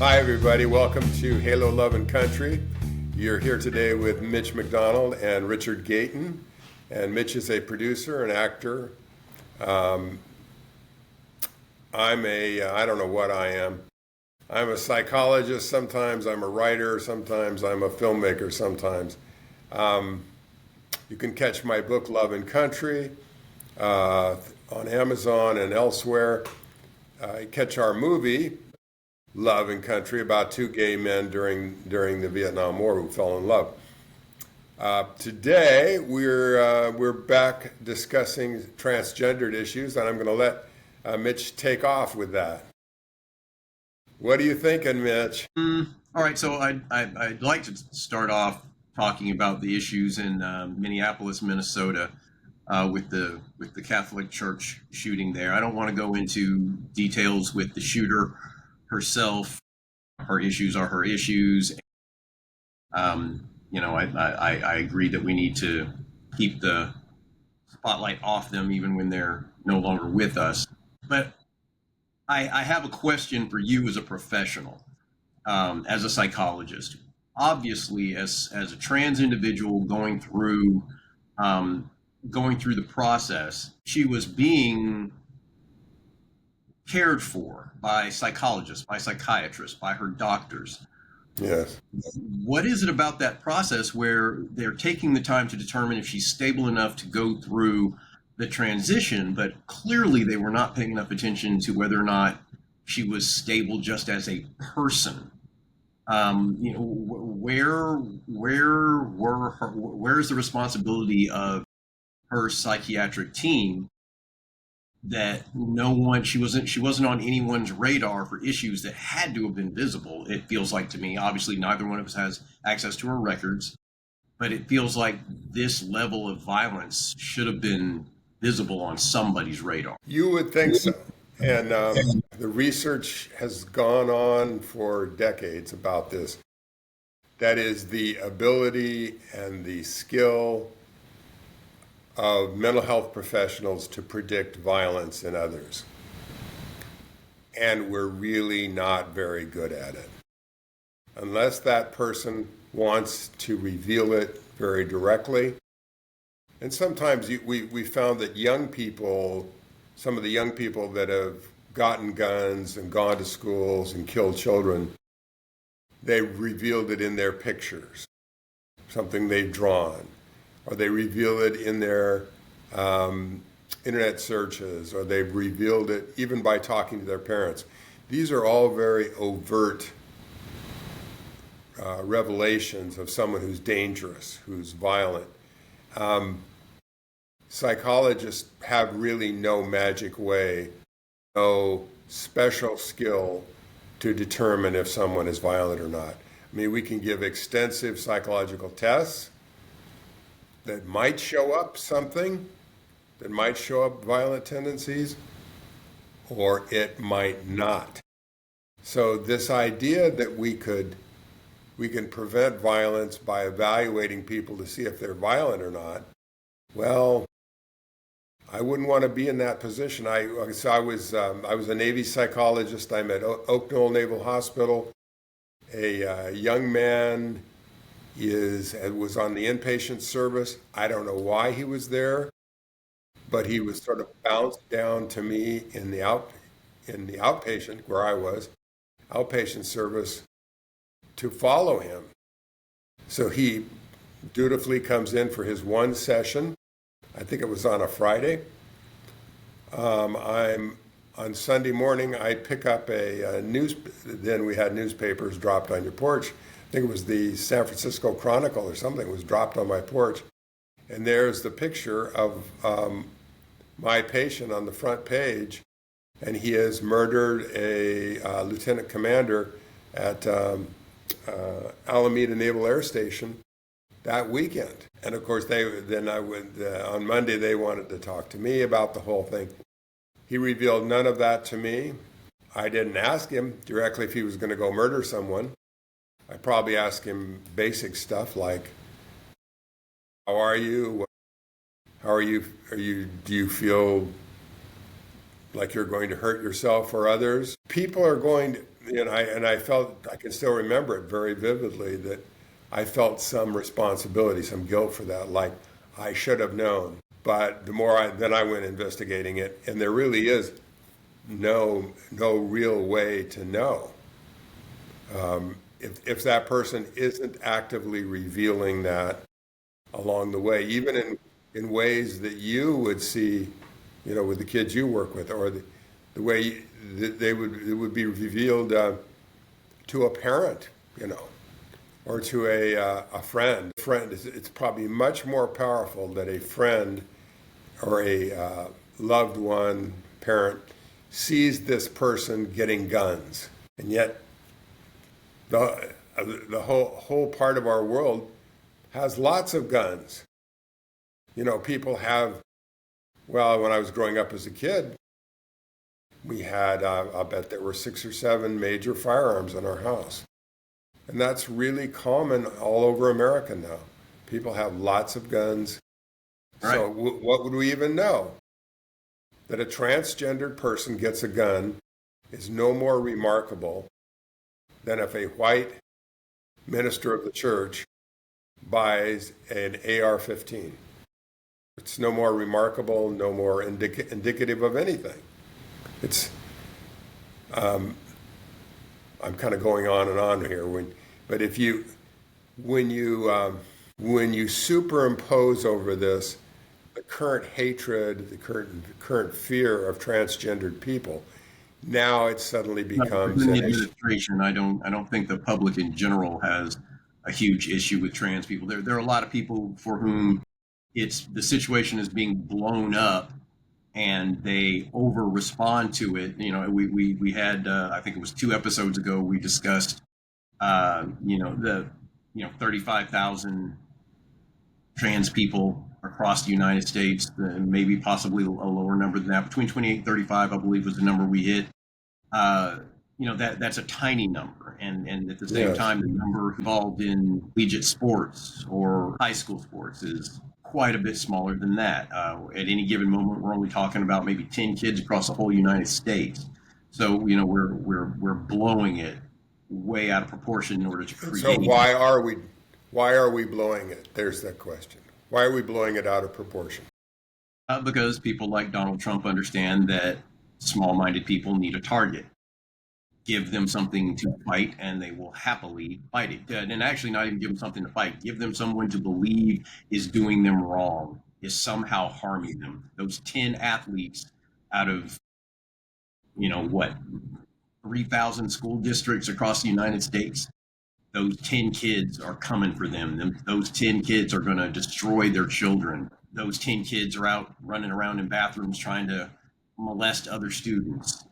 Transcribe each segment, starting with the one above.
Hi, everybody. Welcome to Halo Love and Country. You're here today with Mitch McDonald and Richard Gayton. And Mitch is a producer and actor. I don't know what I am. I'm a psychologist. Sometimes I'm a writer. Sometimes I'm a filmmaker. Sometimes. You can catch my book, Love and Country, on Amazon and elsewhere. Catch our movie, Love and Country, about two gay men during the Vietnam War who fell in love. Today we're back discussing transgendered issues, and I'm going to let Mitch take off with that. What are you thinking, Mitch? All right, so I'd like to start off talking about the issues in Minneapolis, Minnesota, with the Catholic Church shooting there. I don't want to go into details with the shooter herself. Her issues are her issues. I agree that we need to keep the spotlight off them even when they're no longer with us. But I have a question for you as a professional, as a psychologist. Obviously, as a trans individual going through the process, she was being cared for by psychologists, by psychiatrists, by her doctors. Yes. What is it about that process where they're taking the time to determine if she's stable enough to go through the transition, but clearly they were not paying enough attention to whether or not she was stable just as a person? Where's the responsibility of her psychiatric team that she wasn't on anyone's radar for issues that had to have been visible? It feels like to me, obviously neither one of us has access to her records, but it feels like this level of violence should have been visible on somebody's radar. You would think so. And the research has gone on for decades about this. That is the ability and the skill of mental health professionals to predict violence in others. And we're really not very good at it. Unless that person wants to reveal it very directly. And sometimes we found that some of the young people that have gotten guns and gone to schools and killed children, they revealed it in their pictures, something they've drawn, or they reveal it in their internet searches, or they've revealed it even by talking to their parents. These are all very overt revelations of someone who's dangerous, who's violent. Psychologists have really no magic way, no special skill to determine if someone is violent or not. I mean, we can give extensive psychological tests that might show up something, that might show up violent tendencies, or it might not. So this idea that we can prevent violence by evaluating people to see if they're violent or not, well, I wouldn't want to be in that position. I was a Navy psychologist. I'm at Oak Knoll Naval Hospital. A young man was on the inpatient service. I don't know why he was there, but he was sort of bounced down to me in the outpatient where I was, outpatient service, to follow him. So he dutifully comes in for his one session. I think it was on a Friday. On Sunday morning, I pick up then we had newspapers dropped on your porch. I think it was the San Francisco Chronicle or something was dropped on my porch. And there's the picture of my patient on the front page, and he has murdered a lieutenant commander at Alameda Naval Air Station that weekend. And of course, on Monday, they wanted to talk to me about the whole thing. He revealed none of that to me. I didn't ask him directly if he was going to go murder someone. I probably asked him basic stuff like, how are you? Do you feel like you're going to hurt yourself or others. People are going to, I felt, I can still remember it very vividly, that I felt some responsibility, some guilt for that, like I should have known. But then I went investigating it, and there really is no real way to know. If that person isn't actively revealing that along the way, even in ways that you would see, with the kids you work with, or the way that it would be revealed to a parent, or to a friend. It's probably much more powerful that a friend or a loved one, parent, sees this person getting guns, and yet the whole part of our world has lots of guns. People have. Well, when I was growing up as a kid, we had, I'll bet there were 6 or 7 major firearms in our house. And that's really common all over America now. People have lots of guns. Right. So what would we even know? That a transgendered person gets a gun is no more remarkable than if a white minister of the church buys an AR-15. It's no more remarkable, no more indicative of anything. It's, I'm kind of going on and on here. But when you superimpose over this the current hatred, the current fear of transgendered people, now it suddenly becomes in the administration. I don't think the public in general has a huge issue with trans people. There are a lot of people for whom the situation is being blown up and they over respond to it. We had I think it was 2 episodes ago we discussed the 35,000 trans people across the United States, maybe possibly a lower number than that, between 28 and 35 I believe was the number we hit. That's a tiny number, and at the same time the number involved in collegiate sports or high school sports is quite a bit smaller than that. At any given moment, we're only talking about maybe 10 kids across the whole United States. So we're blowing it way out of proportion in order to create. So why are we blowing it? There's that question. Why are we blowing it out of proportion? Because people like Donald Trump understand that small-minded people need a target. Give them something to fight, and they will happily fight it. And actually, not even give them something to fight. Give them someone to believe is doing them wrong, is somehow harming them. Those 10 athletes out of, 3,000 school districts across the United States, those 10 kids are coming for them. Those 10 kids are going to destroy their children. Those 10 kids are out running around in bathrooms trying to molest other students.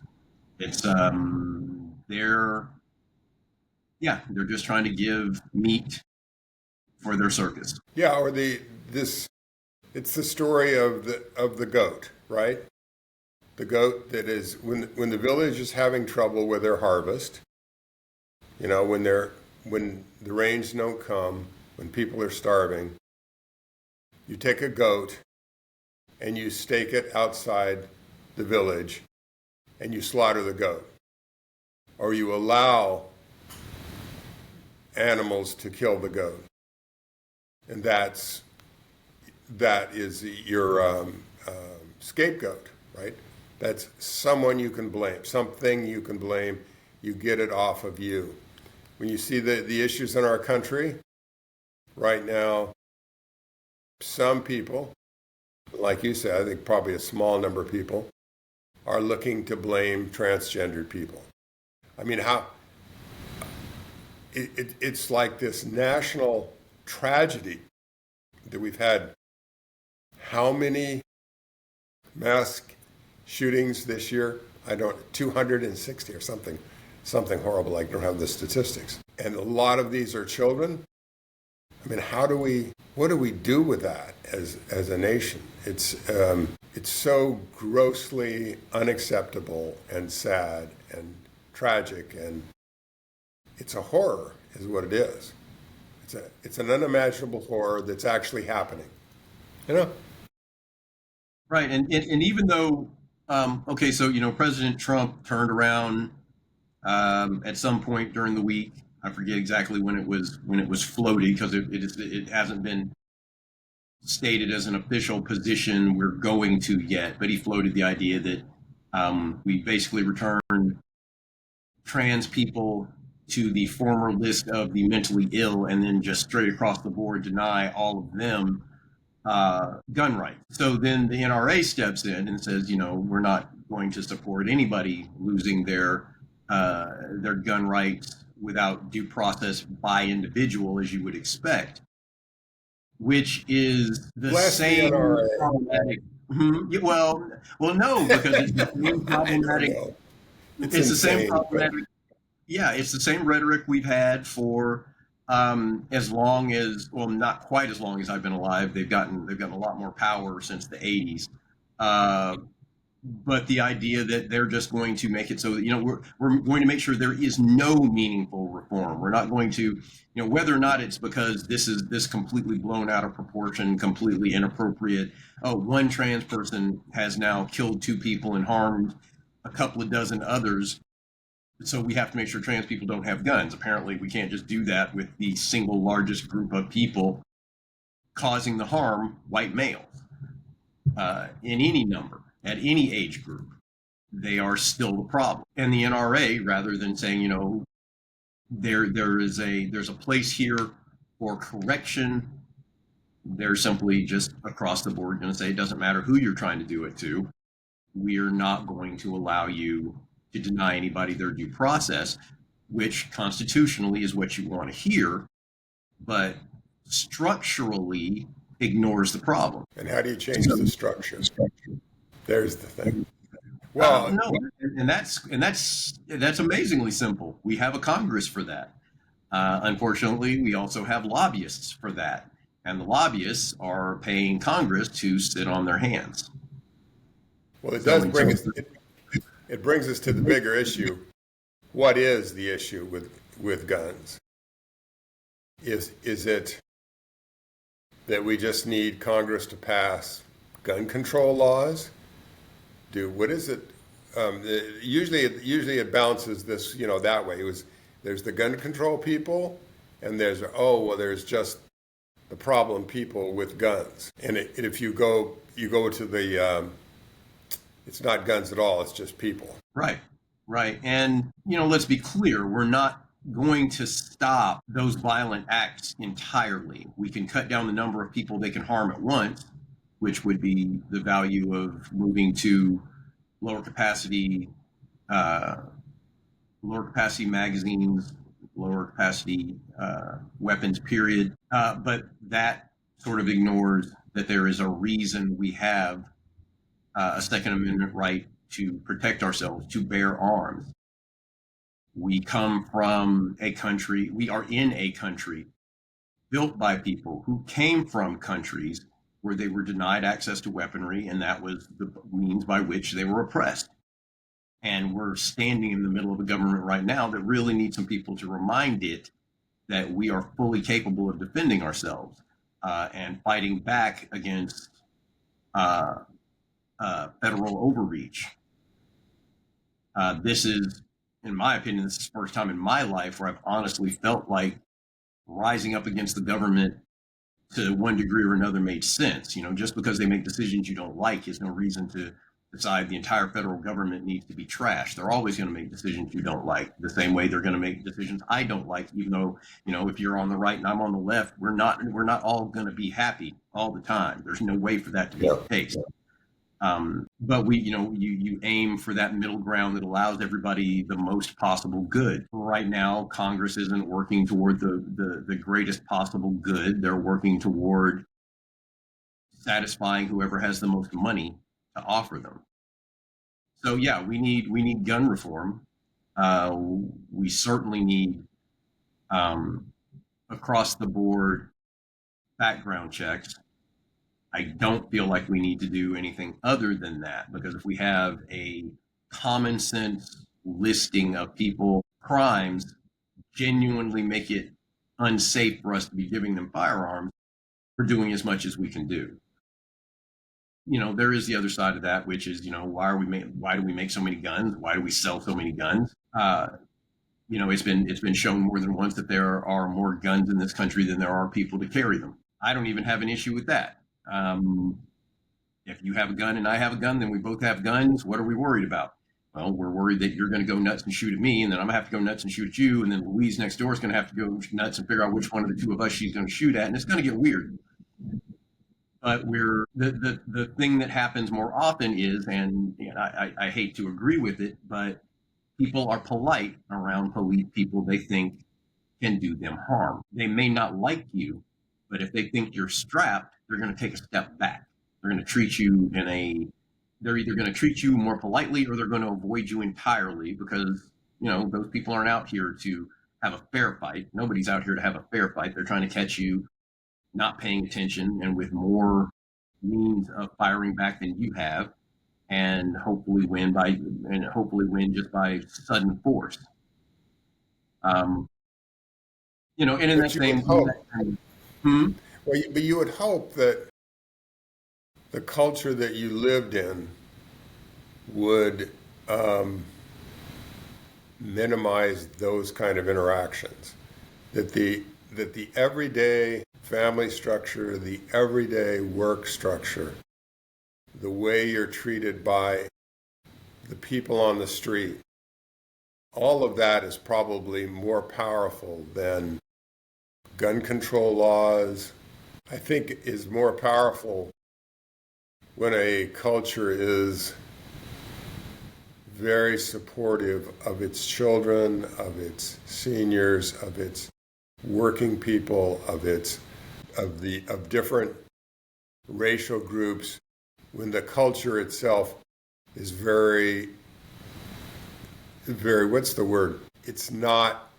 It's they're just trying to give meat for their circus. Yeah, or it's the story of the goat, right? The goat that is when the village is having trouble with their harvest, when the rains don't come, when people are starving, you take a goat and you stake it outside the village and you slaughter the goat. Or you allow animals to kill the goat. And that is your scapegoat, right? That's someone you can blame, something you can blame. You get it off of you. When you see the issues in our country right now, some people, like you said, I think probably a small number of people, are looking to blame transgendered people. I mean, it's like this national tragedy that we've had. How many mass shootings this year? 260 or something horrible. I don't have the statistics. And a lot of these are children. I mean, what do we do with that as a nation? It's so grossly unacceptable and sad and tragic, and it's a horror is what it is. It's an unimaginable horror that's actually happening. Right, and even though Okay, so President Trump turned around at some point during the week. I forget exactly when it was floated because it hasn't been stated as an official position we're going to yet. But he floated the idea that we basically return trans people to the former list of the mentally ill, and then just straight across the board deny all of them gun rights. So then the NRA steps in and says, we're not going to support anybody losing their gun rights without due process by individual, as you would expect, which is the Bless the same NRA. problematic. Well, no, because it's the same I don't problematic. know. It's It's the same insane, but problematic. Yeah, it's the same rhetoric we've had for as long as, well, not quite as long as I've been alive. They've gotten a lot more power since the 80s. Uh, but the idea that they're just going to make it so that we're going to make sure there is no meaningful reform. We're not going to, whether or not it's because this completely blown out of proportion, completely inappropriate. Oh, one trans person has now killed 2 people and harmed a couple of dozen others, so we have to make sure trans people don't have guns. Apparently, we can't just do that with the single largest group of people causing the harm, white males, in any number, at any age group. They are still the problem. And the NRA, rather than saying, there's a place here for correction, they're simply just across the board going to say it doesn't matter who you're trying to do it to. We're not going to allow you to deny anybody their due process, which constitutionally is what you want to hear, but structurally ignores the problem. and how do you change the structure? There's the thing. No, and that's amazingly simple. We have a Congress for that. Unfortunately, we also have lobbyists for that, and the lobbyists are paying Congress to sit on their hands. Well, it does bring us. It brings us to the bigger issue. What is the issue with guns? Is it that we just need Congress to pass gun control laws? What is it? Usually it bounces this that way. There's the gun control people, and there's just the problem people with guns. And if you go to the it's not guns at all. It's just people. Right. And, let's be clear. We're not going to stop those violent acts entirely. We can cut down the number of people they can harm at once, which would be the value of moving to lower capacity magazines, lower capacity weapons, period. But that sort of ignores that there is a reason we have a Second Amendment right to protect ourselves, to bear arms. We are in a country built by people who came from countries where they were denied access to weaponry, and that was the means by which they were oppressed. And we're standing in the middle of a government right now that really needs some people to remind it that we are fully capable of defending ourselves and fighting back against federal overreach. This is, in my opinion, this is the first time in my life where I've honestly felt like rising up against the government to one degree or another made sense. Just because they make decisions you don't like is no reason to decide the entire federal government needs to be trashed. They're always going to make decisions you don't like, the same way they're going to make decisions I don't like, even though, if you're on the right and I'm on the left, we're not all going to be happy all the time. There's no way for that to be the case. But you aim for that middle ground that allows everybody the most possible good. Right now, Congress isn't working toward the greatest possible good. They're working toward satisfying whoever has the most money to offer them. So yeah, we need gun reform. We certainly need across the board background checks. I don't feel like we need to do anything other than that, because if we have a common sense listing of people, crimes genuinely make it unsafe for us to be giving them firearms, we're doing as much as we can do. there is the other side of that, which is, why do we make so many guns? Why do we sell so many guns? It's been shown more than once that there are more guns in this country than there are people to carry them. I don't even have an issue with that. If you have a gun and I have a gun, then we both have guns. What are we worried about? Well, we're worried that you're going to go nuts and shoot at me, and then I'm going to have to go nuts and shoot at you, and then Louise next door is going to have to go nuts and figure out which one of the two of us she's going to shoot at, and it's going to get weird. But the thing that happens more often is, and I hate to agree with it, but people are polite around police people they think can do them harm. They may not like you, but if they think you're strapped, they're going to take a step back. They're going to treat you they're either going to treat you more politely or they're going to avoid you entirely because, those people aren't out here to have a fair fight. Nobody's out here to have a fair fight. They're trying to catch you not paying attention and with more means of firing back than you have and hopefully win just by sudden force. And in that same Well, but you would hope that the culture that you lived in would minimize those kind of interactions. That the everyday family structure, the everyday work structure, the way you're treated by the people on the street, all of that is probably more powerful than gun control laws. I think is more powerful when a culture is very supportive of its children, of its seniors, of its working people, of different racial groups, when the culture itself is very, very, what's the word? It's not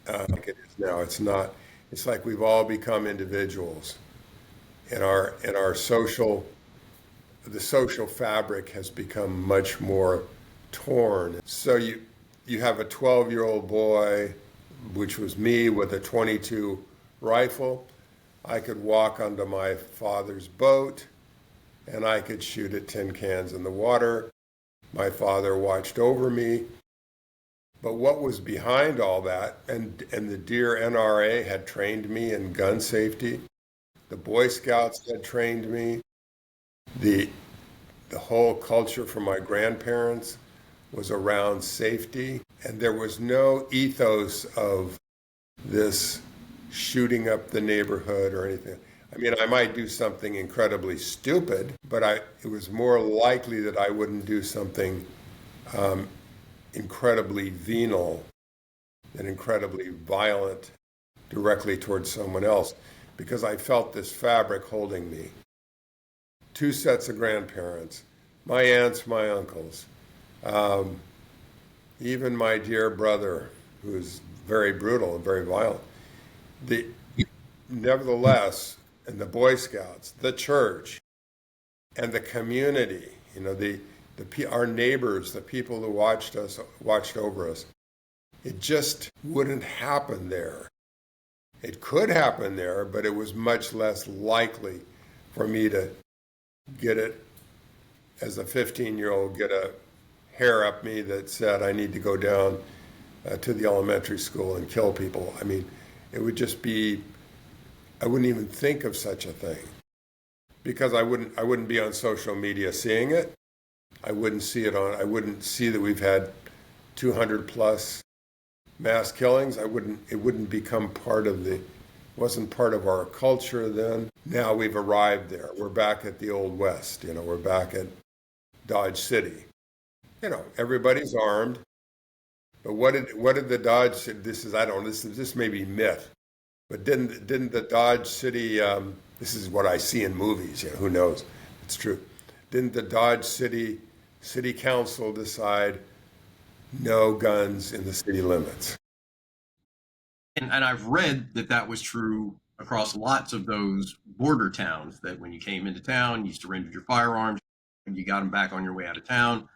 like it is now. It's not. It's like we've all become individuals, and the social fabric has become much more torn. So you have a 12-year-old boy, which was me, with a .22 rifle. I could walk onto my father's boat and I could shoot at tin cans in the water. My father watched over me. But what was behind all that, and the dear NRA had trained me in gun safety. The Boy Scouts had trained me. The whole culture from my grandparents was around safety. And there was no ethos of this shooting up the neighborhood or anything. I mean, I might do something incredibly stupid, but it was more likely that I wouldn't do something incredibly venal and incredibly violent directly towards someone else, because I felt this fabric holding me. Two sets of grandparents, my aunts, my uncles, even my dear brother, who is very brutal and very violent. Nevertheless, and the Boy Scouts, the church, and the community, our neighbors, the people who watched over us, it just wouldn't happen there. It could happen there, but it was much less likely for me to get it, as a 15-year-old, get a hair up me that said I need to go down to the elementary school and kill people. I mean, it would just be, I wouldn't even think of such a thing, because I wouldn't be on social media seeing it. I wouldn't see that we've had 200 plus mass killings. It wouldn't become wasn't part of our culture then. Now we've arrived there. We're back at the Old West, we're back at Dodge City. Everybody's armed. But what did the Dodge, this may be myth, but didn't the Dodge City, this is what I see in movies, who knows, it's true. Didn't the Dodge City Council decide no guns in the city limits? And I've read that was true across lots of those border towns, that when you came into town, you surrendered your firearms, and you got them back on your way out of town.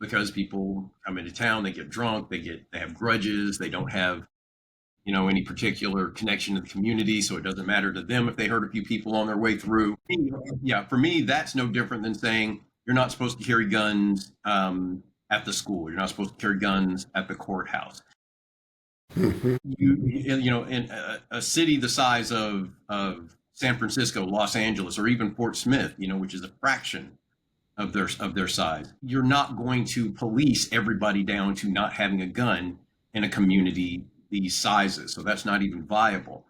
Because people come into town, they get drunk, they have grudges, they don't have any particular connection to the community, so it doesn't matter to them if they hurt a few people on their way through. Yeah, for me, that's no different than saying you're not supposed to carry guns at the school. You're not supposed to carry guns at the courthouse. In a city the size of San Francisco, Los Angeles, or even Fort Smith, which is a fraction of their size, you're not going to police everybody down to not having a gun in a community these sizes. So that's not even viable.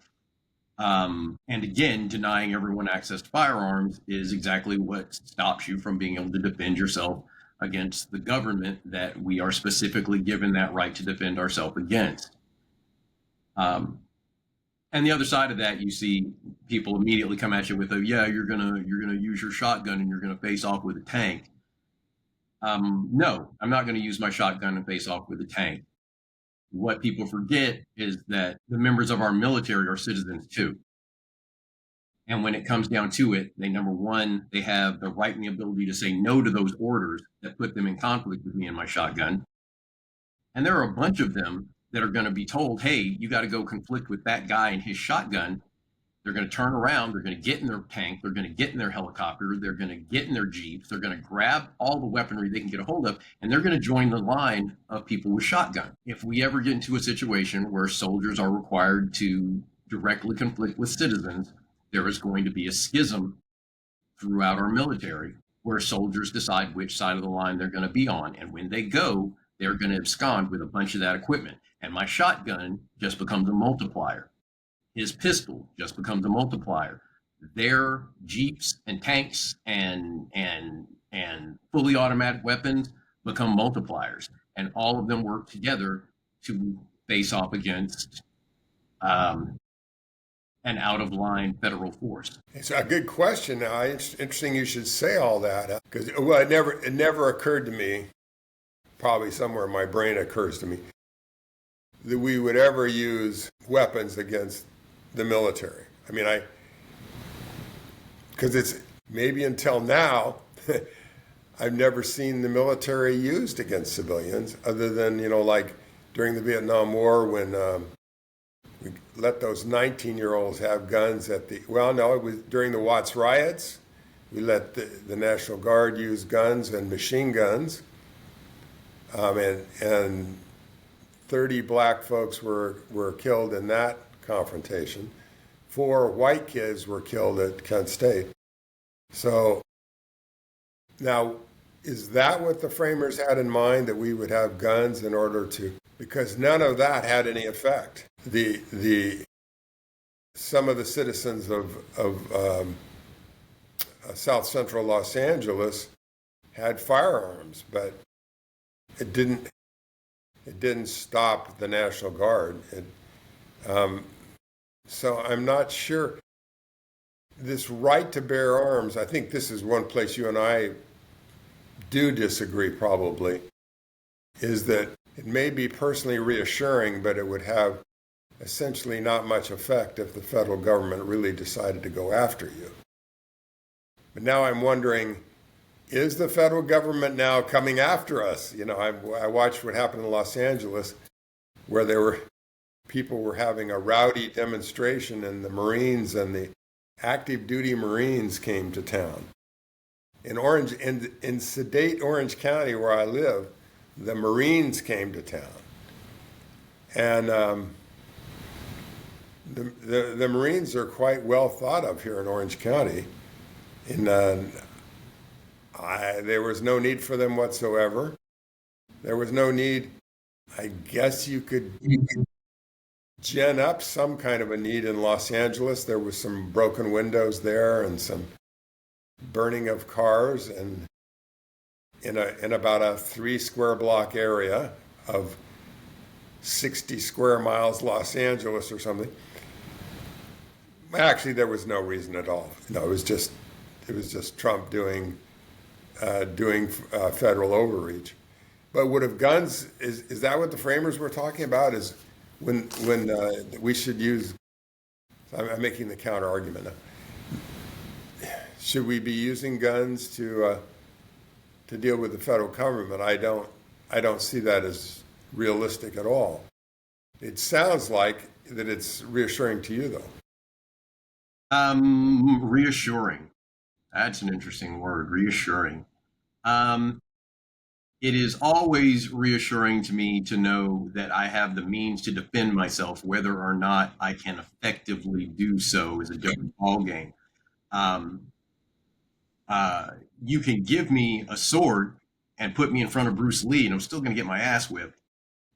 And again, denying everyone access to firearms is exactly what stops you from being able to defend yourself against the government that we are specifically given that right to defend ourselves against. And the other side of that, you see people immediately come at you with you're gonna use your shotgun and you're gonna face off with a tank. No, I'm not gonna use my shotgun and face off with a tank. What people forget is that the members of our military are citizens too. And when it comes down to it, number one, they have the right and the ability to say no to those orders that put them in conflict with me and my shotgun. And there are a bunch of them that are going to be told, hey, you got to go conflict with that guy and his shotgun. They're going to turn around. They're going to get in their tank. They're going to get in their helicopter. They're going to get in their Jeeps. They're going to grab all the weaponry they can get a hold of, and they're going to join the line of people with shotgun. If we ever get into a situation where soldiers are required to directly conflict with citizens, there is going to be a schism throughout our military where soldiers decide which side of the line they're going to be on. And when they go, they're going to abscond with a bunch of that equipment. And my shotgun just becomes a multiplier. His pistol just becomes a multiplier. Their Jeeps and tanks and fully automatic weapons become multipliers. And all of them work together to face off against an out-of-line federal force. It's a good question. Now, it's interesting you should say all that, because it never occurred to me, probably somewhere in my brain occurs to me, that we would ever use weapons against the military. I mean, because it's maybe until now, I've never seen the military used against civilians, other than, like during the Vietnam War when we let those 19-year-olds have guns it was during the Watts riots. We let the National Guard use guns and machine guns. And 30 black folks were killed in that confrontation. 4 white kids were killed at Kent State. So now, is that what the framers had in mind, that we would have guns in order to, because none of that had any effect. Some of the citizens of South Central Los Angeles had firearms, but it didn't stop the National Guard. So I'm not sure. This right to bear arms, I think this is one place you and I do disagree probably, is that it may be personally reassuring, but it would have essentially not much effect if the federal government really decided to go after you. But now I'm wondering, is the federal government now coming after us? I watched what happened in Los Angeles, where people were having a rowdy demonstration, and the Marines and the active duty Marines came to town. In sedate Orange County, where I live, the Marines came to town. And the Marines are quite well thought of here in Orange County. There was no need for them whatsoever. There was no need. I guess you could gen up some kind of a need in Los Angeles. There was some broken windows there and some burning of cars, and in about a 3 square block area of 60 square miles Los Angeles or something. Actually, there was no reason at all. No, it was just Trump doing federal overreach. But would have guns, is that what the framers were talking about? Is when we should use, I'm making the counter argument now. Should we be using guns to deal with the federal government? I don't see that as realistic at all. It sounds like that it's reassuring to you, though? Reassuring. That's an interesting word, reassuring. Um, it is always reassuring to me to know that I have the means to defend myself. Whether or not I can effectively do so is a different ballgame. Um, uh, you can give me a sword and put me in front of Bruce Lee, and I'm still going to get my ass whipped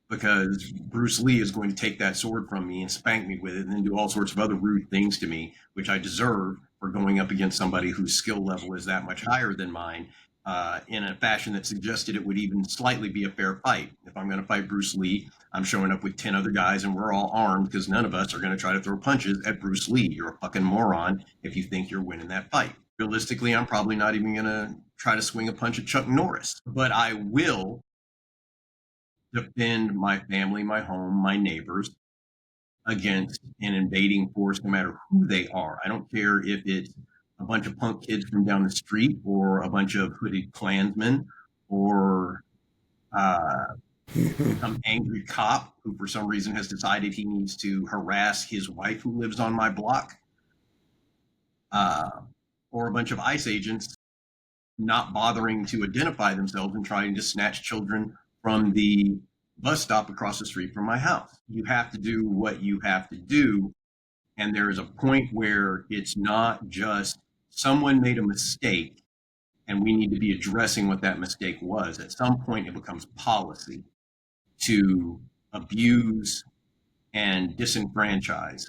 because Bruce Lee is going to take that sword from me and spank me with it and then do all sorts of other rude things to me, which I deserve for going up against somebody whose skill level is that much higher than mine, in a fashion that suggested it would even slightly be a fair fight. If I'm going to fight Bruce Lee, I'm showing up with 10 other guys and we're all armed because none of us are going to try to throw punches at Bruce Lee. You're a fucking moron if you think you're winning that fight. Realistically, I'm probably not even going to try to swing a punch at Chuck Norris, but I will defend my family, my home, my neighbors against an invading force, no matter who they are. I don't care if it's a bunch of punk kids from down the street or a bunch of hooded Klansmen or some angry cop who for some reason has decided he needs to harass his wife who lives on my block, or a bunch of ICE agents not bothering to identify themselves and trying to snatch children from the bus stop across the street from my house. You have to do what you have to do. And there is a point where it's not just someone made a mistake and we need to be addressing what that mistake was. At some point, it becomes policy to abuse and disenfranchise.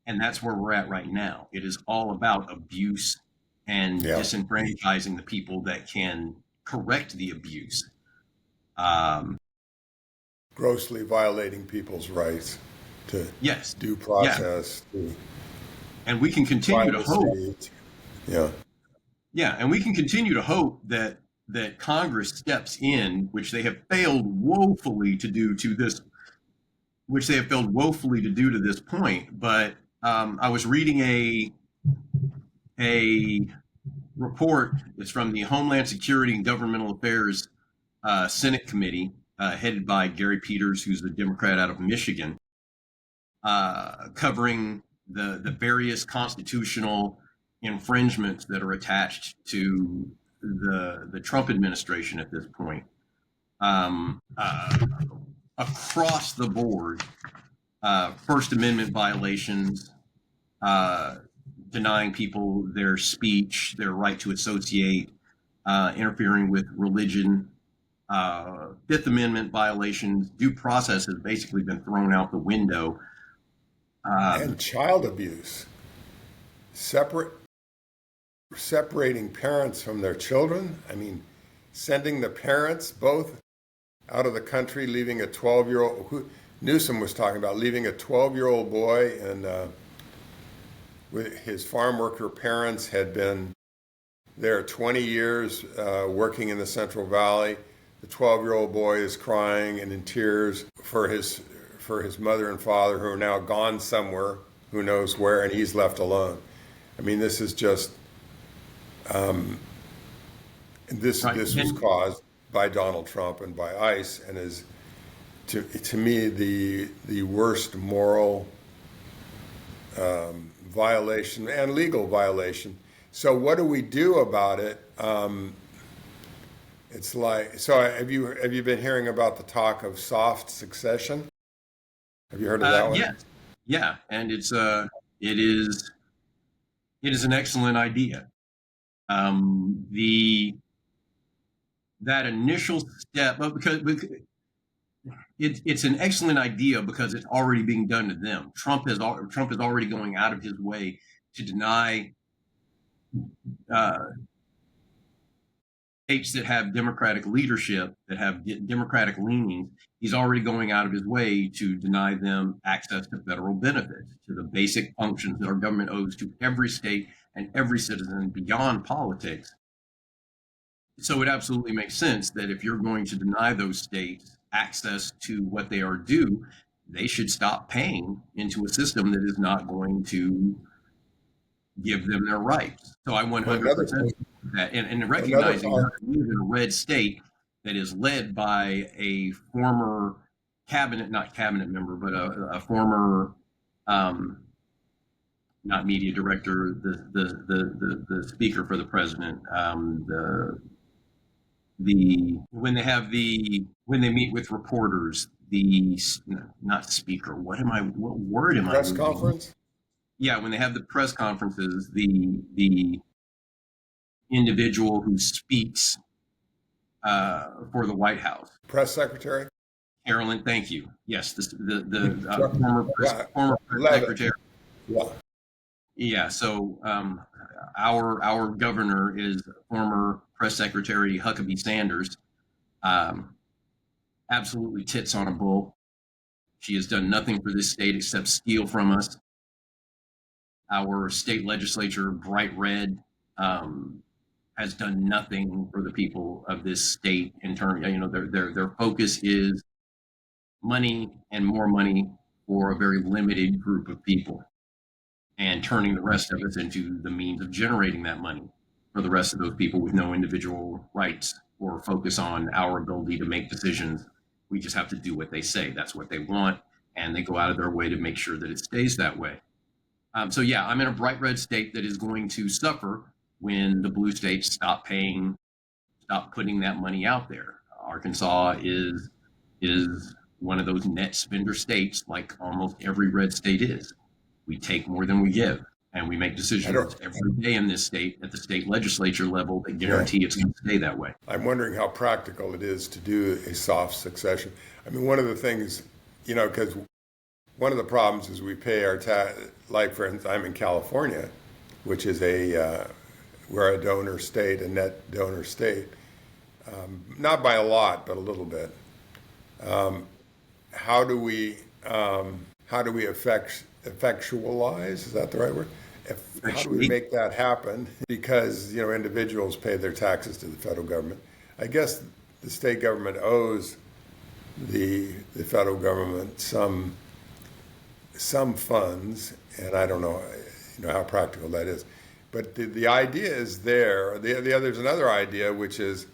And that's where we're at right now. It is all about abuse and disenfranchising the people that can correct the abuse. Grossly violating people's rights to Yes. due process. Yeah. And we can continue to hope. Yeah, and we can continue to hope that Congress steps in, which they have failed woefully to do to this point. But I was reading a report. It's from the Homeland Security and Governmental Affairs Senate Committee, headed by Gary Peters, who's a Democrat out of Michigan, covering the various constitutional infringements that are attached to the Trump administration at this point. Across the board, First Amendment violations, denying people their speech, their right to associate, interfering with religion, Fifth Amendment violations, due process has basically been thrown out the window. And child abuse, separating parents from their children. I mean, sending the parents both out of the country, leaving a 12-year-old, Newsom was talking about leaving a 12-year-old boy, and with his farm worker parents had been there 20 years working in the Central Valley. The 12-year-old boy is crying and in tears for his mother and father, who are now gone somewhere, who knows where, and he's left alone. I mean, this is just this was caused by Donald Trump and by ICE, and is to me the worst moral violation and legal violation. So what do we do about it? It's like, so have you been hearing about the talk of soft succession? Have you heard of that one? Yes. Yeah, and it is an excellent idea. That initial step, because it's an excellent idea because it's already being done to them. Trump is already going out of his way to deny states that have Democratic leadership, that have Democratic leanings. He's already going out of his way to deny them access to federal benefits, to the basic functions that our government owes to every state and every citizen beyond politics. So it absolutely makes sense that if you're going to deny those states access to what they are due, they should stop paying into a system that is not going to give them their rights. So I 100% that, and recognizing that we live in a red state that is led by a former not cabinet member, but a former, not media director, the speaker for the president, when they meet with reporters, not speaker. What word am I Press losing? conference? Yeah, when they have the press conferences, the individual who speaks for the White House. Press secretary? Carolyn, thank you. Yes, the former press Levitt. secretary. Yeah. Yeah, so our governor is former press secretary Huckabee Sanders. Absolutely tits on a bull. She has done nothing for this state except steal from us. Our state legislature, bright red, has done nothing for the people of this state in terms, their focus is money and more money for a very limited group of people, and turning the rest of us into the means of generating that money for the rest of those people with no individual rights or focus on our ability to make decisions. We just have to do what they say. That's what they want, and they go out of their way to make sure that it stays that way. So yeah, I'm in a bright red state that is going to suffer when the blue states stop putting that money out there. Arkansas is one of those net spender states, like almost every red state is. We take more than we give, and we make decisions every day in this state at the state legislature level that guarantee it's going to stay that way. I'm wondering how practical it is to do a soft succession. I mean, one of the things, because one of the problems is we pay our like for instance, I'm in California, which is we're a donor state, a net donor state, not by a lot, but a little bit. How do we effectualize? Is that the right word? How do we make that happen? Because individuals pay their taxes to the federal government. I guess the state government owes the federal government some funds, and I don't know how practical that is. But the idea is there. There's another idea, which is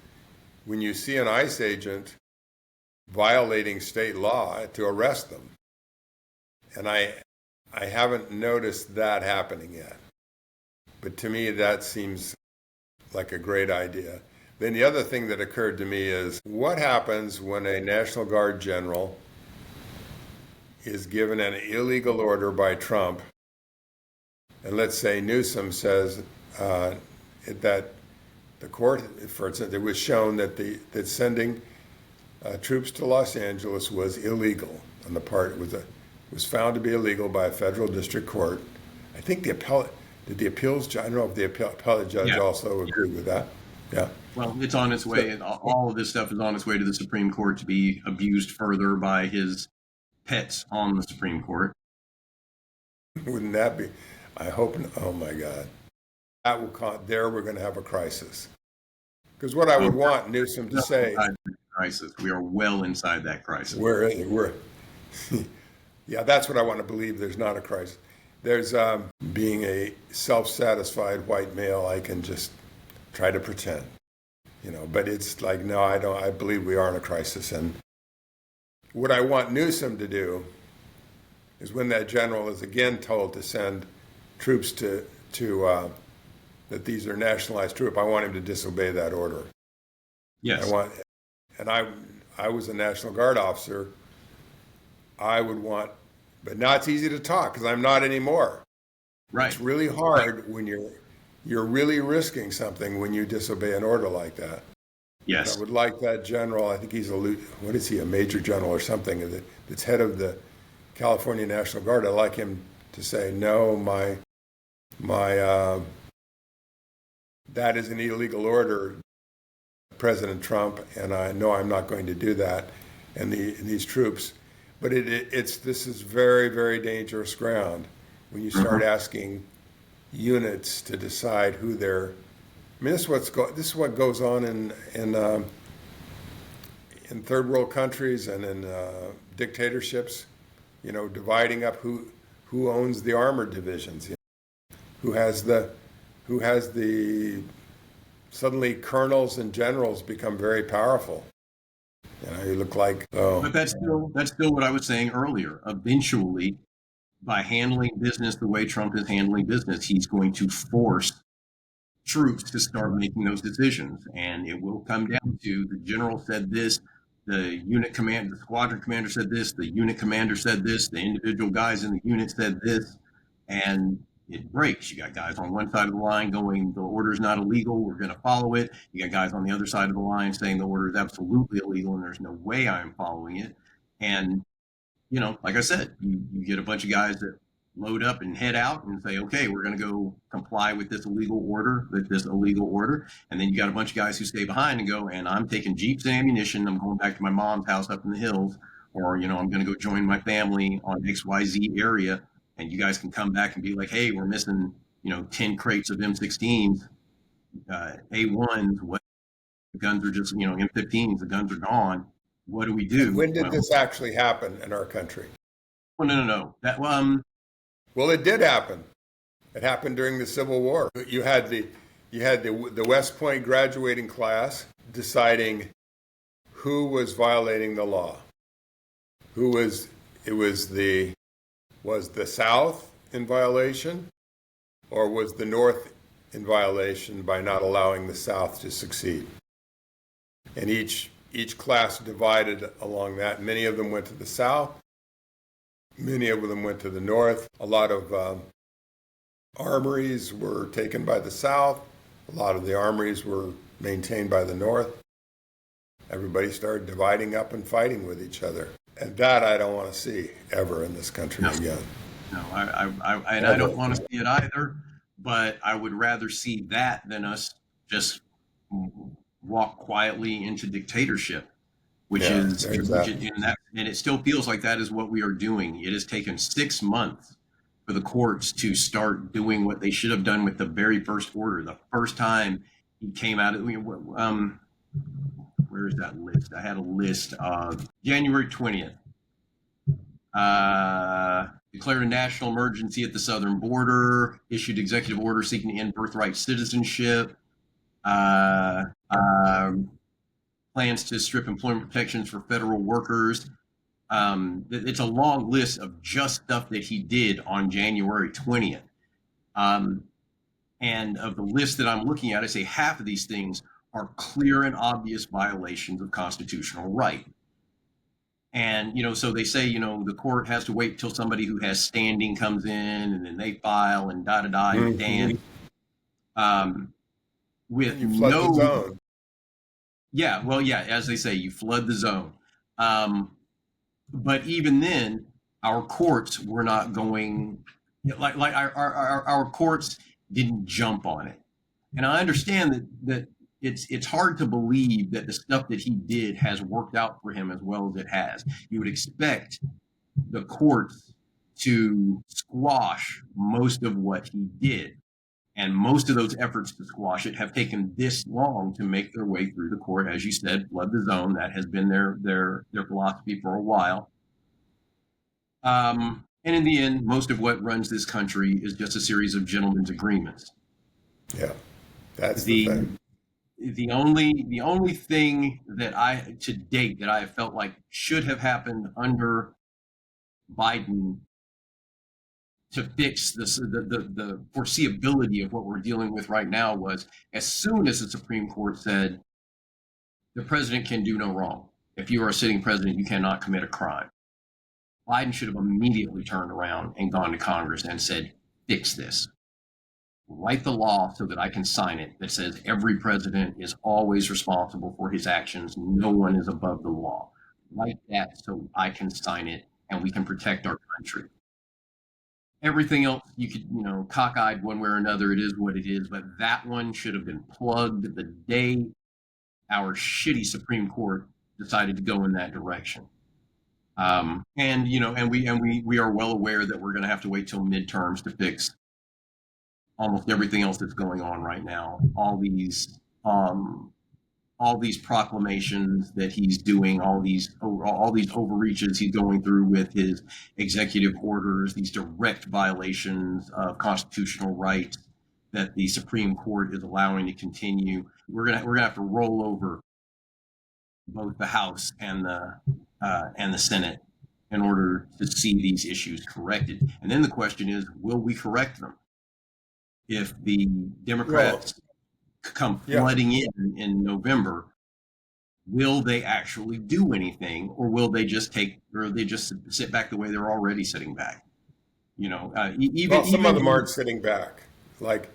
when you see an ICE agent violating state law, to arrest them. And I haven't noticed that happening yet. But to me, that seems like a great idea. Then the other thing that occurred to me is, what happens when a National Guard general is given an illegal order by Trump, and let's say Newsom says that the court, for instance, it was shown that sending troops to Los Angeles was illegal on the part, was found to be illegal by a federal district court. I think the appeals judge, I don't know if the appellate judge also agreed with that. Yeah. Well, it's on its way, and all of this stuff is on its way to the Supreme Court to be abused further by his pets on the Supreme Court. Wouldn't that be? I hope. Oh my God, that will. There, we're going to have a crisis. Because what I would want Newsom to say. Crisis. We are well inside that crisis. We're. Yeah, that's what I want to believe. There's not a crisis. There's being a self-satisfied white male. I can just try to pretend, But it's like, no, I don't. I believe we are in a crisis, and what I want Newsom to do is, when that general is again told to send troops to that these are nationalized troops, I want him to disobey that order. Yes. I was a National Guard officer. I would want, but now it's easy to talk because I'm not anymore. Right. It's really hard when you're really risking something when you disobey an order like that. Yes. I would like that general. I think he's a major general or something that's head of the California National Guard. I'd like him to say, no, that is an illegal order, President Trump, and I know I'm not going to do that. And these troops, but this is very, very dangerous ground when you start asking units to decide who they're. I mean, this is what goes on in third world countries and in dictatorships. Dividing up who owns the armored divisions, who has the suddenly colonels and generals become very powerful. You look like, oh, But that's still what I was saying earlier. Eventually, by handling business the way Trump is handling business, he's going to force troops to start making those decisions. And it will come down to the general said this, the squadron commander said this, the unit commander said this, the individual guys in the unit said this, and it breaks. You got guys on one side of the line going, the order is not illegal, we're going to follow it. You got guys on the other side of the line saying the order is absolutely illegal and there's no way I'm following it. And like I said, you get a bunch of guys that load up and head out and say, okay, we're going to go comply with this illegal order, And then you got a bunch of guys who stay behind and go, and I'm taking jeeps and ammunition. I'm going back to my mom's house up in the hills, or, I'm going to go join my family on XYZ area. And you guys can come back and be like, hey, we're missing, 10 crates of M16s, A1s, what the guns are just, M15s, the guns are gone. What do we do? when did this actually happen in our country? Well, no. Well, it did happen. It happened during the Civil War. You had the West Point graduating class deciding who was violating the law. Was the South in violation, or was the North in violation by not allowing the South to succeed? And each class divided along that. Many of them went to the South. Many of them went to the North. A lot of armories were taken by the South. A lot of the armories were maintained by the North. Everybody started dividing up and fighting with each other. And that I don't want to see ever in this country again. No, I don't want to see it either, but I would rather see that than us just walk quietly into dictatorship, and it still feels like that is what we are doing. It has taken 6 months for the courts to start doing what they should have done with the very first order. The first time he came out, where is that list? I had a list of January 20th. Declared a national emergency at the southern border, issued executive order seeking to end birthright citizenship, plans to strip employment protections for federal workers. It's a long list of just stuff that he did on January 20th. And of the list that I'm looking at, I say half of these things are clear and obvious violations of constitutional right. And, so they say, the court has to wait till somebody who has standing comes in and then they file and and dance. With you flood the zone. Yeah, well, yeah, as they say, you flood the zone. But even then, our courts were not going, like our courts didn't jump on it. And I understand that it's hard to believe that the stuff that he did has worked out for him as well as it has. You would expect the courts to squash most of what he did. And most of those efforts to squash it have taken this long to make their way through the court. As you said, flood the zone. That has been their philosophy for a while. And in the end, most of what runs this country is just a series of gentlemen's agreements. Yeah, that's the thing. The only thing that to date that I have felt like should have happened under Biden to fix the foreseeability of what we're dealing with right now was, as soon as the Supreme Court said the president can do no wrong. If you are a sitting president, you cannot commit a crime. Biden should have immediately turned around and gone to Congress and said, fix this. Write the law so that I can sign it that says every president is always responsible for his actions. No one is above the law. Write that so I can sign it and we can protect our country. Everything else, you could, cockeyed one way or another, it is what it is, but that one should have been plugged the day our shitty Supreme Court decided to go in that direction. And we are well aware that we're going to have to wait till midterms to fix almost everything else that's going on right now. All these proclamations that he's doing, all these overreaches he's going through with his executive orders, these direct violations of constitutional rights that the Supreme Court is allowing to continue. We're gonna have to roll over both the House and the Senate in order to see these issues corrected. And then the question is, will we correct them? If the Well, Democrats come yeah. flooding in November, will they actually do anything, or will they just sit back the way they're already sitting back? Well, some of them Even aren't sitting back. Like,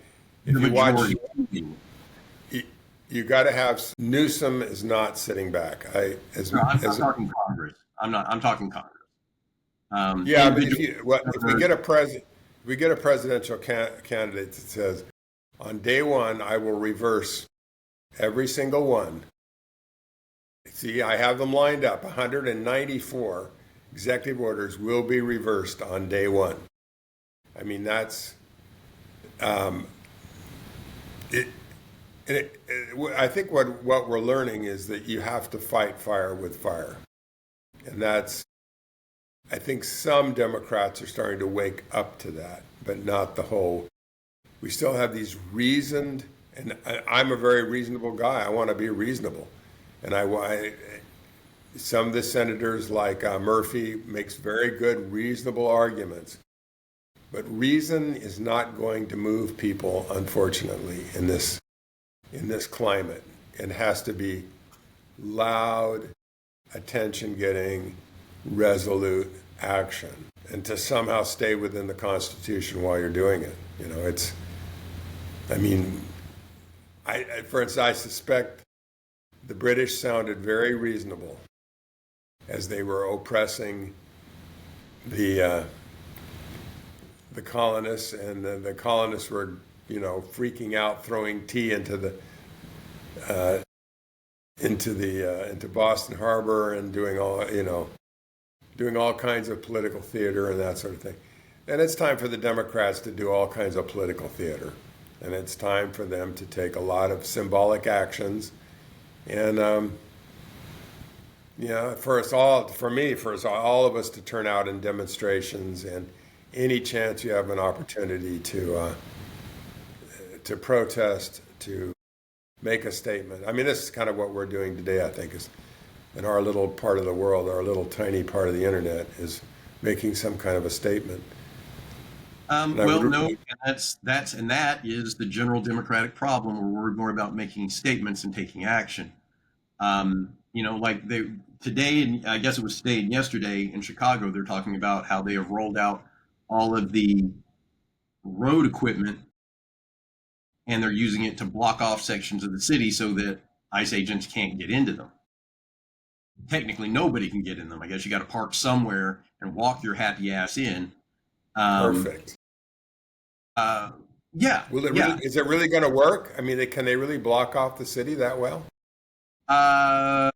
the if you watch, majority. you, you got to have Newsom is not sitting back. No, I'm talking Congress. I'm talking Congress. Yeah, but Individual if we governors. get if we get a presidential candidate that says, on day one, I will reverse every single one. See, I have them lined up. 194 executive orders will be reversed on day one. I mean, that's um, it, I think what we're learning is that you have to fight fire with fire, and that's. I think some Democrats are starting to wake up to that, but not the whole. We still have these reasoned, and I'm a very reasonable guy. I want to be reasonable, and some of the senators like Murphy makes very good, reasonable arguments. But reason is not going to move people, unfortunately, in this climate. It has to be loud, attention-getting, resolute action, and to somehow stay within the Constitution while you're doing it. It's. I mean, for instance, I suspect the British sounded very reasonable as they were oppressing the the colonists, and the colonists were, freaking out, throwing tea uh, into Boston Harbor, and doing all kinds of political theater and that sort of thing. And it's time for the Democrats to do all kinds of political theater, and it's time for them to take a lot of symbolic actions, and for us all, for us all of us to turn out in demonstrations, and any chance you have an opportunity to protest, to make a statement. I mean, this is kind of what we're doing today, I think, is in our little part of the world, our little tiny part of the internet, is making some kind of a statement. Well, no, and that is the general Democratic problem, where we're more about making statements and taking action. Like today, and I guess it was today and yesterday in Chicago, they're talking about how they have rolled out all of the road equipment, and they're using it to block off sections of the city so that ICE agents can't get into them. Technically, nobody can get in them. I guess you got to park somewhere and walk your happy ass in. Um, Perfect. uh, yeah, Will it yeah. really? Is it really going to work? I mean, can they really block off the city that well? Uh,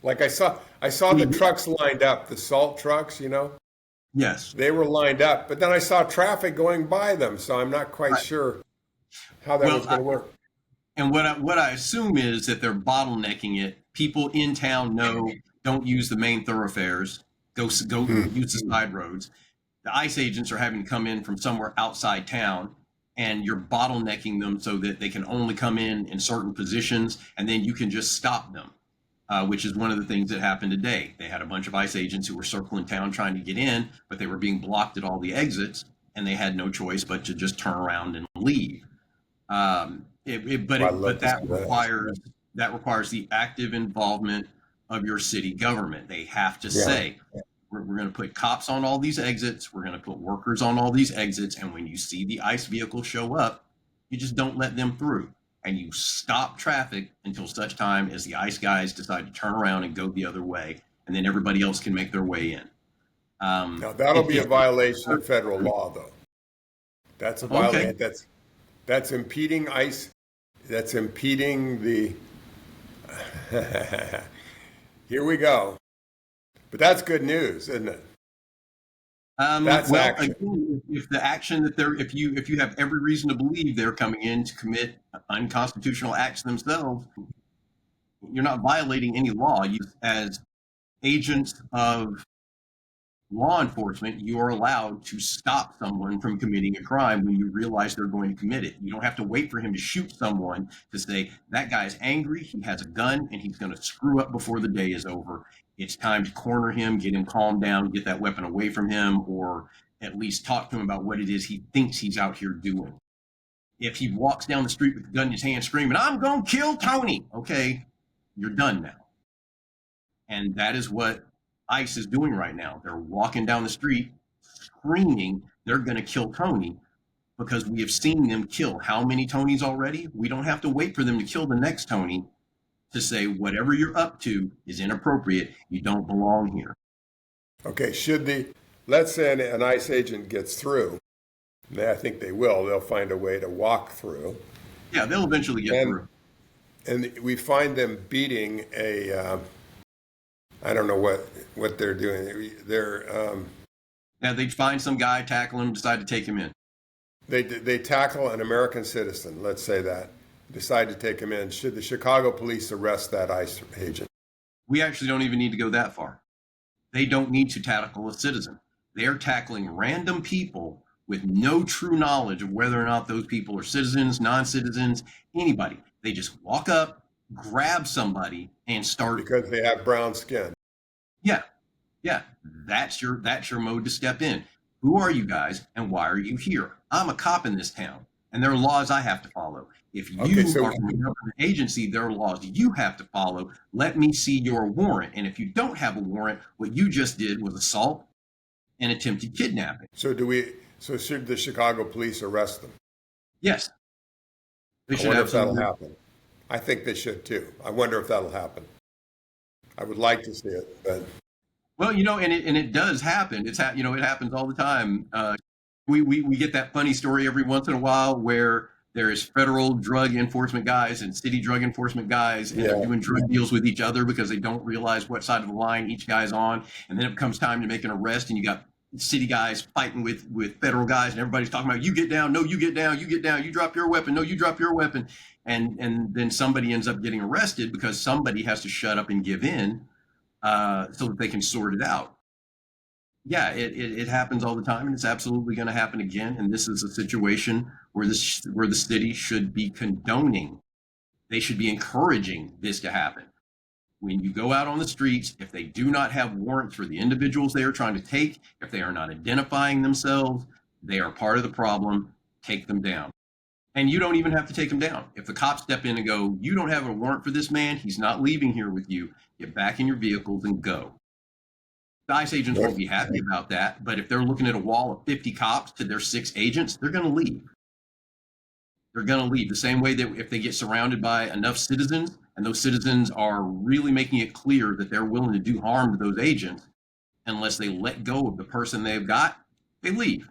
Like I saw the trucks lined up, the salt trucks. yes. They were lined up, but then I saw traffic going by them, so I'm not quite Right. sure how that was Well, going to work. and what I assume is that they're bottlenecking it. People in town know, don't use the main thoroughfares. Go Hmm. use the side roads. The ICE agents are having to come in from somewhere outside town, and you're bottlenecking them so that they can only come in certain positions, and then you can just stop them. Which is one of the things that happened today. They had a bunch of ICE agents who were circling town trying to get in, but they were being blocked at all the exits, and they had no choice but to just turn around and leave. I'd love But to see that. that requires the active involvement of your city government. They have to Yeah. say, we're going to put cops on all these exits. We're going to put workers on all these exits. And when you see the ICE vehicle show up, you just don't let them through. And you stop traffic until such time as the ICE guys decide to turn around and go the other way. And then everybody else can make their way in. Now that'll be a violation of federal law, though. That's a Okay. violation. That's impeding ICE. That's impeding the. Here we go. But that's good news, isn't it? That's Well, action. again, if the action that they're, if you have every reason to believe they're coming in to commit unconstitutional acts themselves, you're not violating any law. You, as agents of law enforcement, you are allowed to stop someone from committing a crime when you realize they're going to commit it. You don't have to wait for him to shoot someone to say, that guy's angry, he has a gun, and he's going to screw up before the day is over. It's time to corner him, get him calmed down, get that weapon away from him, or at least talk to him about what it is he thinks he's out here doing. If he walks down the street with the gun in his hand screaming, I'm going to kill Tony, okay, you're done now. And that is what ICE is doing right now. They're walking down the street screaming they're going to kill Tony, because we have seen them kill how many Tonys already? We don't have to wait for them to kill the next Tony to say whatever you're up to is inappropriate. You don't belong here. Okay, let's say an ICE agent gets through. I think they will. They'll find a way to walk through. Yeah, they'll eventually get through. And we find them beating I don't know what they're doing. They'd find some guy, tackle him, decide to take him in. They tackle an American citizen, let's say that, decide to take him in. Should the Chicago police arrest that ICE agent? We actually don't even need to go that far. They don't need to tackle a citizen. They're tackling random people with no true knowledge of whether or not those people are citizens, non-citizens, anybody. They just walk up, grab somebody, and start. Because they have brown skin. Yeah. That's your mode to step in. Who are you guys, and why are you here? I'm a cop in this town, and there are laws I have to follow. If you are from a government agency, there are laws you have to follow. Let me see your warrant. And if you don't have a warrant, what you just did was assault and attempted kidnapping. So should the Chicago police arrest them? Yes. I wonder if that'll happen. I think they should too. I wonder if that'll happen. I would like to see it, but. Well, and it does happen. It happens all the time. We get that funny story every once in a while where there's federal drug enforcement guys and city drug enforcement guys, and they're doing drug deals with each other because they don't realize what side of the line each guy's on. And then it comes time to make an arrest, and you got city guys fighting with federal guys, and everybody's talking about, you get down, no, you get down, you drop your weapon, no, you drop your weapon. And then somebody ends up getting arrested because somebody has to shut up and give in so that they can sort it out. Yeah, it happens all the time, and it's absolutely going to happen again. And this is a situation where the city should be condoning. They should be encouraging this to happen. When you go out on the streets, if they do not have warrants for the individuals they are trying to take, if they are not identifying themselves, they are part of the problem. Take them down. And you don't even have to take them down. If the cops step in and go, you don't have a warrant for this man, he's not leaving here with you, get back in your vehicles and go. The ICE agents won't be happy about that, but if they're looking at a wall of 50 cops to their 6 agents, they're going to leave. They're going to leave the same way that if they get surrounded by enough citizens, and those citizens are really making it clear that they're willing to do harm to those agents, unless they let go of the person they've got, they leave.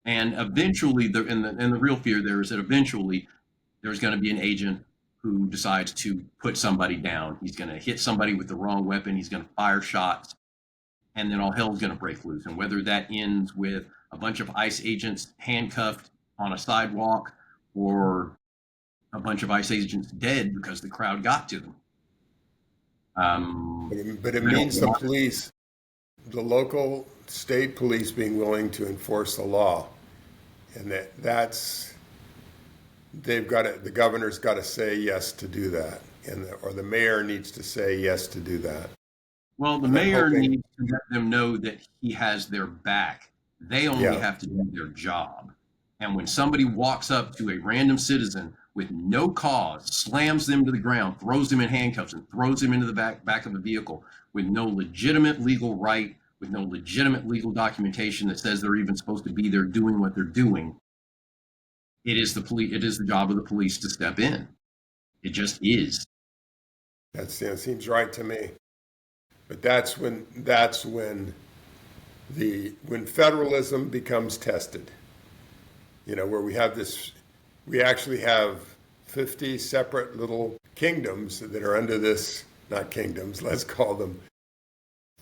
And eventually, the real fear there is that eventually there's going to be an agent who decides to put somebody down. He's going to hit somebody with the wrong weapon. He's going to fire shots, and then all hell's going to break loose. And whether that ends with a bunch of ICE agents handcuffed on a sidewalk or a bunch of ICE agents dead because the crowd got to them. But it means the police, the local state police being willing to enforce the law. And the governor's got to say yes to do that. Or the mayor needs to say yes to do that. Well, the mayor needs to let them know that he has their back. They only have to do their job. And when somebody walks up to a random citizen with no cause, slams them to the ground, throws them in handcuffs, and throws them into the back of a vehicle with no legitimate legal right, with no legitimate legal documentation that says they're even supposed to be there doing what they're doing, it is the job of the police to step in. It just is. That seems right to me. But that's when federalism becomes tested. Where we actually have 50 separate little kingdoms that are under this, not kingdoms, let's call them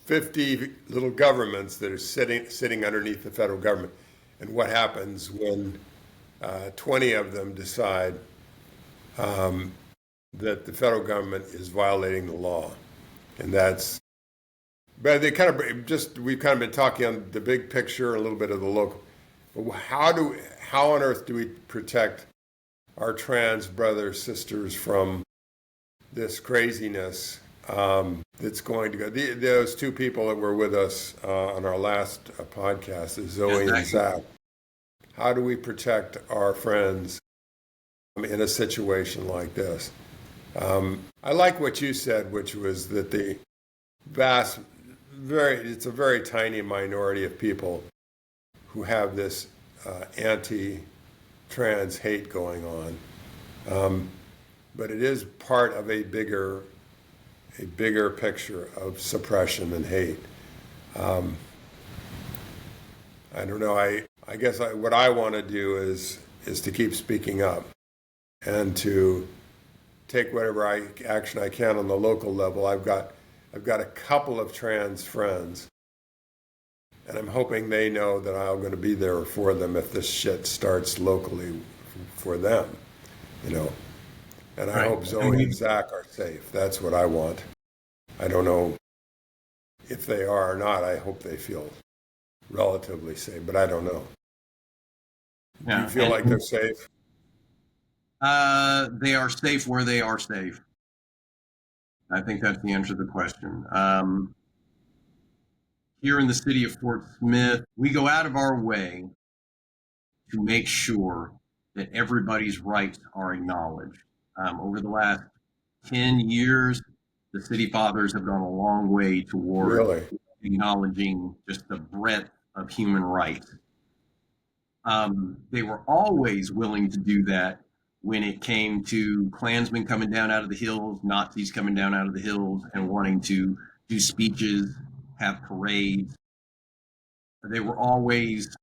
50 little governments that are sitting underneath the federal government. And what happens when 20 of them decide that the federal government is violating the law? And But they kind of just we've kind of been talking on the big picture, a little bit of the local. But how on earth do we protect our trans brothers sisters from this craziness that's going to go? Those two people that were with us on our last podcast, is Zoe and Zach. How do we protect our friends in a situation like this? I like what you said, which was that the it's a very tiny minority of people who have this anti-trans hate going on. But it is part of a bigger picture of suppression and hate. I don't know. I guess what I want to do is to keep speaking up and to take whatever action I can on the local level. I've got a couple of trans friends, and I'm hoping they know that I'm going to be there for them if this shit starts locally for them, you know. And I hope Zoe and Zach are safe. That's what I want. I don't know if they are or not. I hope they feel relatively safe, but I don't know. Yeah. Do you feel like they're safe? They are safe where they are safe. I think that's the answer to the question. Here in the city of Fort Smith, we go out of our way to make sure that everybody's rights are acknowledged. Over the last 10 years, the city fathers have gone a long way toward acknowledging just the breadth of human rights. They were always willing to do that when it came to Klansmen coming down out of the hills, Nazis coming down out of the hills and wanting to do speeches, have parades. They were always,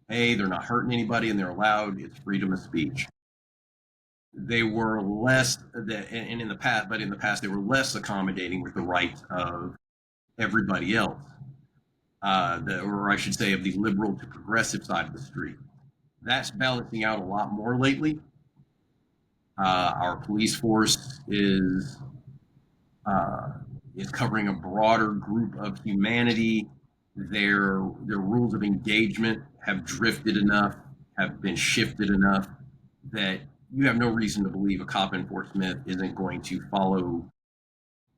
hey, they're not hurting anybody and they're allowed, it's freedom of speech. They were less, and in the past, they were less accommodating with the rights of everybody else, or I should say of the liberal to progressive side of the street. That's balancing out a lot more lately. Our police force is covering a broader group of humanity. Their rules of engagement have drifted enough, have been shifted enough that you have no reason to believe a cop in Fort Smith isn't going to follow,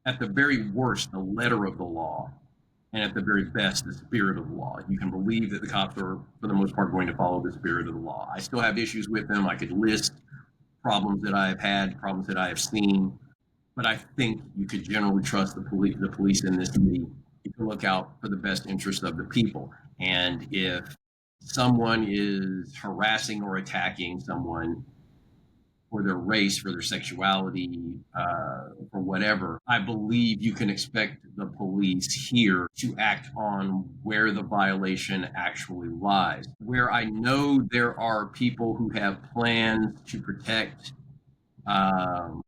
at the very worst, the letter of the law, and at the very best, the spirit of the law. You can believe that the cops are, for the most part, going to follow the spirit of the law. I still have issues with them. I could list problems that I have had, problems that I have seen, but I think you could generally trust the police in this city to look out for the best interest of the people. And if someone is harassing or attacking someone for their race, for their sexuality, for whatever, I believe you can expect the police here to act on where the violation actually lies. Where I know there are people who have plans to protect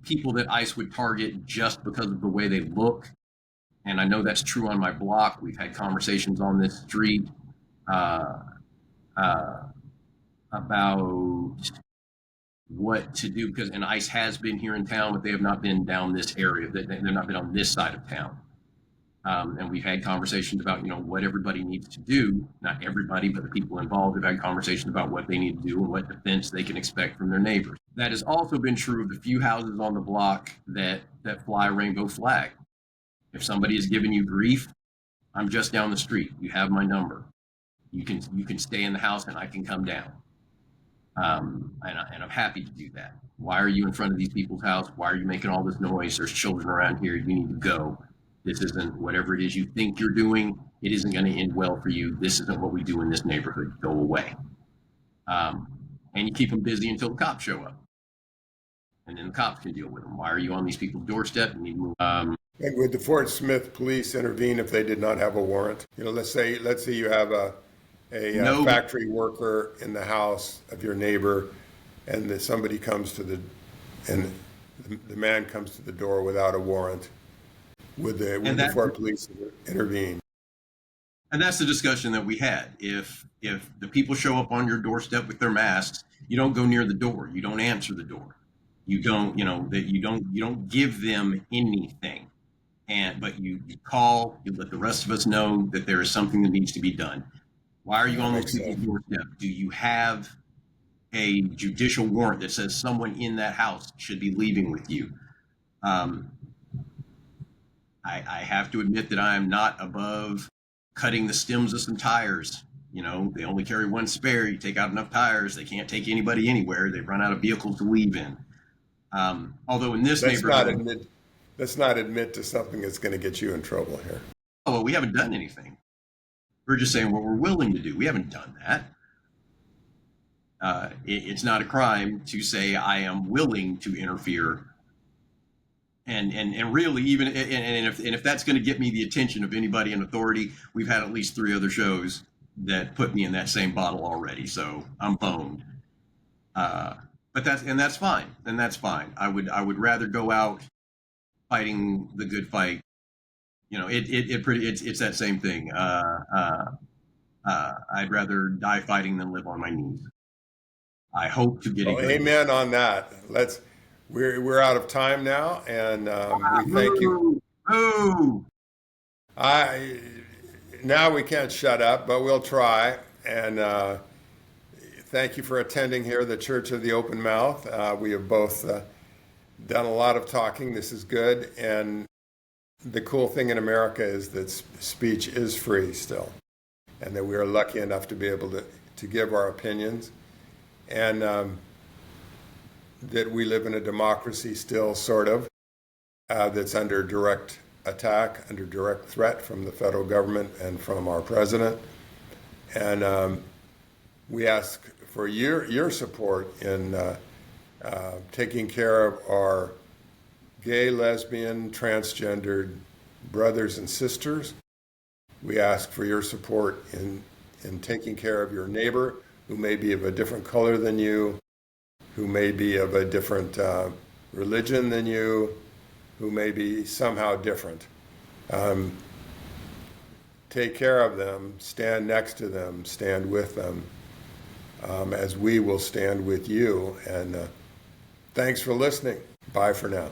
people that ICE would target just because of the way they look, and I know that's true on my block. We've had conversations on this street about what to do, because and ICE has been here in town, but they have not been down this area. They've not been on this side of town. And we've had conversations about, what everybody needs to do. Not everybody, but the people involved have had conversations about what they need to do and what defense they can expect from their neighbors. That has also been true of the few houses on the block that fly a rainbow flag. If somebody is giving you grief, I'm just down the street. You have my number. You can stay in the house and I can come down. And I'm happy to do that. Why are you in front of these people's house? Why are you making all this noise? There's children around here. You need to go. This isn't whatever it is you think you're doing. It isn't going to end well for you. This isn't what we do in this neighborhood. Go away. And you keep them busy until the cops show up. And then the cops can deal with them. Why are you on these people's doorstep? You need to move. And would the Fort Smith police intervene if they did not have a warrant? Let's say you have a factory worker in the house of your neighbor, and somebody comes to the man comes to the door without a warrant. Would the Fort police intervene? And that's the discussion that we had. If the people show up on your doorstep with their masks, you don't go near the door. You don't answer the door. You don't give them anything. but you call, you let the rest of us know that there is something that needs to be done. Why are you That on those makes people's sense. doorstep? Do you have a judicial warrant that says someone in that house should be leaving with you? Um, I have to admit that I am not above cutting the stems of some tires. You know, they only carry one spare. You take out enough tires, they can't take anybody anywhere. They run out of vehicles to leave in. Although in this Let's not neighborhood, admit, let's not admit to something that's going to get you in trouble here. oh, well, we haven't done anything. We're just saying what we're willing to do. We haven't done that. It's not a crime to say I am willing to interfere, and really even and if that's going to get me the attention of anybody in authority, we've had at least 3 other shows that put me in that same bottle already, so I'm boned. Uh, but that's fine, and that's fine. I would rather go out fighting the good fight. You know, it's that same thing. I'd rather die fighting than live on my knees. I hope to get a Well, good. amen on that. We're out of time now, and we thank you. Boo! Boo! I Now we can't shut up, but we'll try. And thank you for attending here, the Church of the Open Mouth. We have both done a lot of talking. This is good, and the cool thing in America is that speech is free still, and that we are lucky enough to be able to give our opinions, and that we live in a democracy still, sort of, that's under direct attack, under direct threat from the federal government and from our president. And we ask for your support in taking care of our gay, lesbian, transgendered brothers and sisters. We ask for your support in taking care of your neighbor who may be of a different color than you, who may be of a different religion than you, who may be somehow different. Take care of them, stand next to them, stand with them, as we will stand with you. And thanks for listening. Bye for now.